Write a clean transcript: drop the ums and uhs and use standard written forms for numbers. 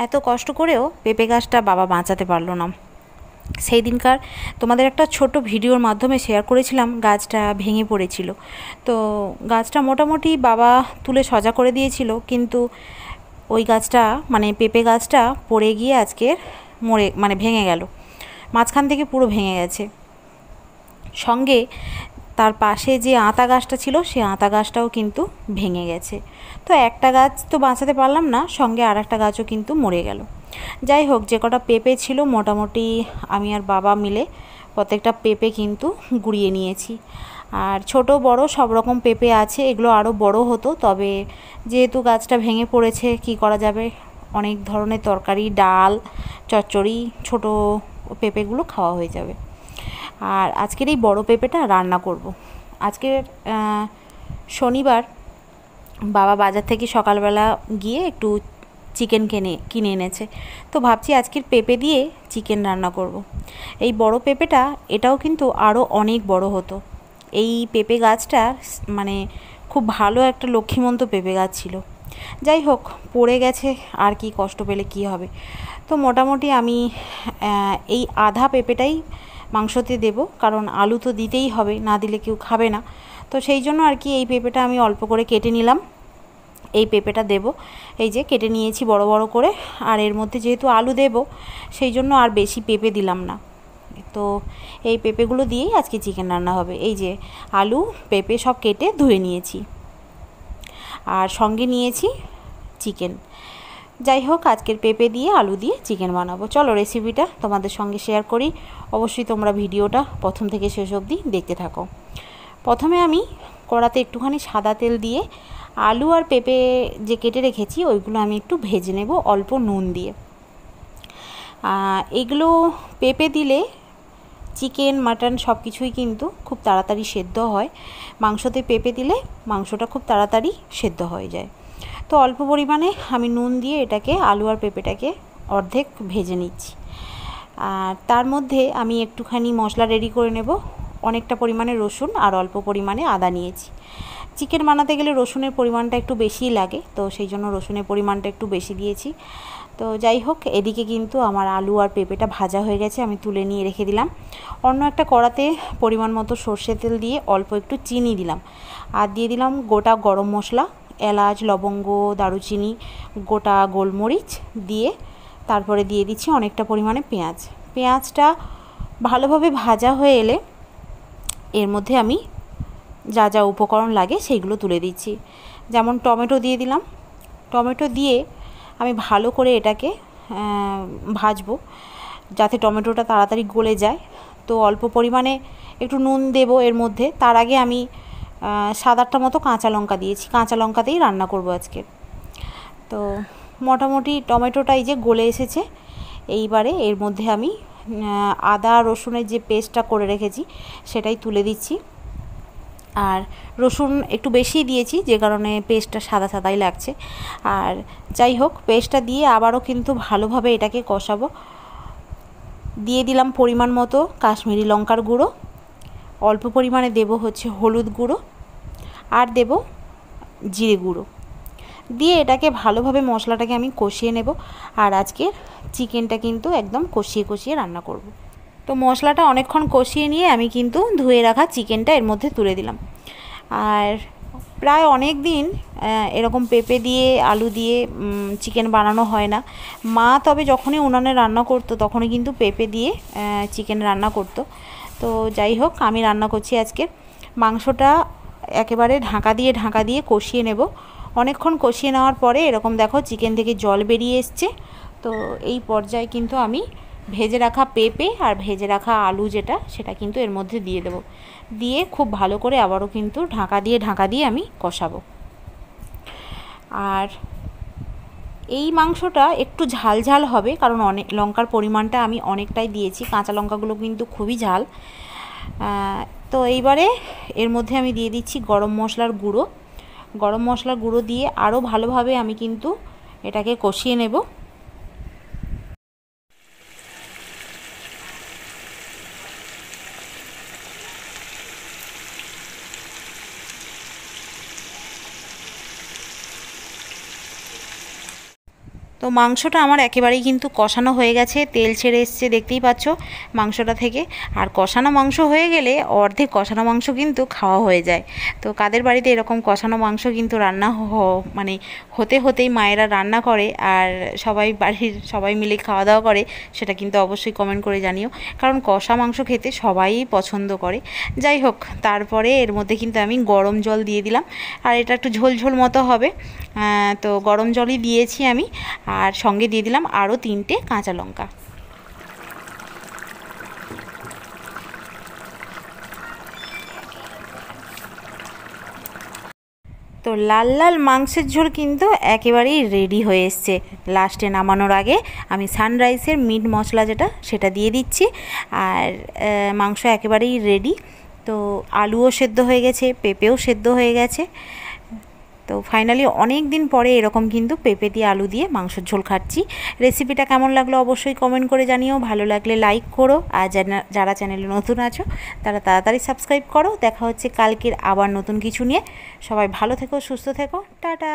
এত কষ্ট করেও পেঁপে গাছটা বাবা বাঁচাতে পারলো না। সেই দিনকার তোমাদের একটা ছোট ভিডিওর মাধ্যমে শেয়ার করেছিলাম, গাছটা ভেঙে পড়েছিল। তো গাছটা মোটামুটি বাবা তুলে সজা করে দিয়েছিল, কিন্তু ওই গাছটা মানে পেঁপে গাছটা পড়ে গিয়ে আজকে ভেঙে গেল, মাঝখান থেকে পুরো ভেঙে গেছে। সঙ্গে তার পাশে যে আতা গাছটা ছিল সেই আতা গাছটাও কিন্তু ভেঙে গেছে। তো একটা গাছ তো বাঁচাতে পারলাম না, সঙ্গে আর একটা গাছও কিন্তু মরে গেল। যাই হোক, যে কটা পেঁপে ছিল মোটামুটি আমি আর বাবা মিলে প্রত্যেকটা পেঁপে কিন্তু গুঁড়িয়ে নিয়েছি। আর ছোট বড় সব রকম পেঁপে আছে, এগুলো আরও বড় হতো, তবে যেহেতু গাছটা ভেঙে পড়েছে কি করা যাবে, অনেক ধরনের তরকারি, ডাল, চচ্চড়ি ছোট পেঁপেগুলো খাওয়া হয়ে যাবে। আর আজকের এই বড় পেঁপেটা রান্না করব। আজকে শনিবার, বাবা বাজার থেকে সকালবেলা গিয়ে একটু চিকেন কিনে এনেছে, তো ভাবছি আজকের পেঁপে দিয়ে চিকেন রান্না করব। এই বড় পেঁপেটা এটাও কিন্তু আরও অনেক বড় হতো। এই পেঁপে গাছটা মানে খুব ভালো একটা লক্ষ্মীমন্ত পেঁপে গাছ ছিল। যাই হোক, পড়ে গেছে, আর কি কষ্ট পেলে কি হবে। তো মোটামুটি আমি এই আধা পেঁপেটাই মাংসতে দেব, কারণ আলু তো দিতেই হবে, না দিলে কেউ খাবে না। তো সেই জন্য আর কি এই পেঁপেটা আমি অল্প করে কেটে নিলাম। এই পেঁপেটা দেব, এই যে কেটে নিয়েছি বড় বড় করে। আর এর মধ্যে যেহেতু আলু দেব, সেই জন্য আর বেশি পেঁপে দিলাম না। তো এই পেঁপেগুলো দিয়েই আজকে চিকেন রান্না হবে। এই যে আলু পেঁপে সব কেটে ধুয়ে নিয়েছি, আর সঙ্গে নিয়েছি চিকেন। যাই হোক, আজকের পেঁপে দিয়ে আলু দিয়ে চিকেন বানাবো। চলো রেসিপিটা তোমাদের সঙ্গে শেয়ার করি। অবশ্যই তোমরা ভিডিওটা প্রথম থেকে শেষ অবধি দেখতে থাকো। প্রথমে আমি কড়াতে একটুখানি সাদা তেল দিয়ে আলু আর পেঁপে যে কেটে রেখেছি ওইগুলো আমি একটু ভেজে নেব অল্প নুন দিয়ে। এগুলো পেঁপে দিলে চিকেন মাটন সব কিছুই কিন্তু খুব তাড়াতাড়ি সেদ্ধ হয়। মাংসতে পেঁপে দিলে মাংসটা খুব তাড়াতাড়ি সেদ্ধ হয়ে যায়। তো অল্প পরিমাণে আমি নুন দিয়ে এটাকে আলু আর পেঁপেটাকে অর্ধেক ভেজে নিচ্ছি। আর তার মধ্যে আমি একটুখানি মশলা রেডি করে নেব। অনেকটা পরিমাণে রসুন আর অল্প পরিমাণে আদা নিয়েছি। চিকেন বানাতে গেলে রসুনের পরিমাণটা একটু বেশিই লাগে, তো সেই জন্য রসুনের পরিমাণটা একটু বেশি দিয়েছি। তো যাই হোক, এদিকে কিন্তু আমার আলু আর পেঁপেটা ভাজা হয়ে গেছে, আমি তুলে নিয়ে রেখে দিলাম। অন্য একটা কড়াতে পরিমাণ মতো সর্ষে তেল দিয়ে অল্প একটু চিনি দিলাম, আর দিয়ে দিলাম গোটা গরম মশলা, এলাচ, লবঙ্গ, দারুচিনি, গোটা গোলমরিচ দিয়ে তারপরে দিয়ে দিচ্ছি অনেকটা পরিমাণে পেঁয়াজ। পেঁয়াজটা ভালোভাবে ভাজা হয়ে এলে এর মধ্যে আমি যা যা উপকরণ লাগে সেইগুলো তুলে দিচ্ছি। যেমন টমেটো দিয়ে দিলাম। টমেটো দিয়ে আমি ভালো করে এটাকে ভাজবো, যাতে টমেটোটা তাড়াতাড়ি গলে যায়। তো অল্প পরিমাণে একটু নুন দেব এর মধ্যে। তার আগে আমি 7-8টা মতো কাঁচা লঙ্কা দিয়েছি, কাঁচা লঙ্কাতেই রান্না করব আজকে। তো মোটামুটি টমেটোটা এই যে গলে এসেছে। এইবারে এর মধ্যে আমি আদা রসুনের যে পেস্টটা করে রেখেছি সেটাই তুলে দিচ্ছি। আর রসুন একটু বেশি দিয়েছি, যে কারণে পেস্টটা সাদা সাদাই লাগছে। আর যাই হোক, পেস্টটা দিয়ে আবারও কিন্তু ভালোভাবে এটাকে কষাবো। দিয়ে দিলাম পরিমাণ মতো কাশ্মীরি লঙ্কার গুঁড়ো, অল্প পরিমাণে দেব হচ্ছে হলুদ গুঁড়ো, আর দেব জিরে গুঁড়ো। দিয়ে এটাকে ভালোভাবে মশলাটাকে আমি কষিয়ে নেব। আর আজকের চিকেনটা কিন্তু একদম কষিয়ে কষিয়ে রান্না করব। তো মশলাটা অনেকক্ষণ কষিয়ে নিয়ে আমি কিন্তু ধুয়ে রাখা চিকেনটা এর মধ্যে তুলে দিলাম। আর প্রায় অনেক দিন এরকম পেঁপে দিয়ে আলু দিয়ে চিকেন বানানো হয় না। মা তবে যখনই উনানে রান্না করতো তখনই কিন্তু পেঁপে দিয়ে চিকেন রান্না করতো। তো যাই হোক, আমি রান্না করছি আজকে। মাংসটা একেবারে ঢাকা দিয়ে কষিয়ে নেব। অনেকক্ষণ কষিয়ে নেওয়ার পরে এরকম দেখো চিকেন থেকে জল বেরিয়ে এসছে। তো এই পর্যায়ে কিন্তু আমি ভেজে রাখা পেঁপে আর ভেজে রাখা আলু সেটা কিন্তু এর মধ্যে দিয়ে দেব। দিয়ে খুব ভালো করে আবারও কিন্তু ঢাকা দিয়ে আমি কষাবো। আর এই মাংসটা একটু ঝাল ঝাল হবে, কারণ অনেক লঙ্কার পরিমাণটা আমি অনেকটাই দিয়েছি, কাঁচা লঙ্কাগুলো কিন্তু খুবই ঝাল। তো এইবারে এর মধ্যে আমি দিয়ে দিচ্ছি গরম মশলার গুঁড়ো। গরম মশলার গুঁড়ো দিয়ে আরও ভালোভাবে আমি কিন্তু এটাকে কষিয়ে নেব। তো মাংসটা আমার একেবারেই কিন্তু কষানো হয়ে গেছে, তেল ছেড়ে এসছে দেখতেই পাচ্ছ মাংসটা থেকে। আর কষানো মাংস হয়ে গেলে অর্ধেক কষানো মাংস কিন্তু খাওয়া হয়ে যায়। তো কাদের বাড়িতে এরকম কষানো মাংস কিন্তু রান্না মানে হতে হতেই মায়েরা রান্না করে আর সবাই বাড়ির সবাই মিলে খাওয়া দাওয়া করে, সেটা কিন্তু অবশ্যই কমেন্ট করে জানিও, কারণ কষা মাংস খেতে সবাই পছন্দ করে। যাই হোক, তারপরে এর মধ্যে কিন্তু আমি গরম জল দিয়ে দিলাম, আর এটা একটু ঝোল ঝোল মতো হবে। তো গরম জলই দিয়েছি আমি, আর সঙ্গে দিয়ে দিলাম আরও 3টে কাঁচা লঙ্কা। তো লাল লাল মাংসের ঝোল কিন্তু একেবারেই রেডি হয়ে এসছে। লাস্টে নামানোর আগে আমি সানরাইসের মিট মশলা সেটা দিয়ে দিচ্ছি। আর মাংস একেবারেই রেডি। তো আলুও সেদ্ধ হয়ে গেছে, পেঁপেও সেদ্ধ হয়ে গেছে। তো ফাইনালি অনেক দিন পরে এরকম কিন্তু পেঁপে দিয়ে আলু দিয়ে মাংসের ঝোল খাচ্ছি। রেসিপিটা কেমন লাগলো অবশ্যই কমেন্ট করে জানিও, ভালো লাগলে লাইক করো, আর যারা চ্যানেলে নতুন আছো তারা তাড়াতাড়ি সাবস্ক্রাইব করো। দেখা হচ্ছে কালকের আবার নতুন কিছু নিয়ে। সবাই ভালো থেকো, সুস্থ থেকো, টাটা।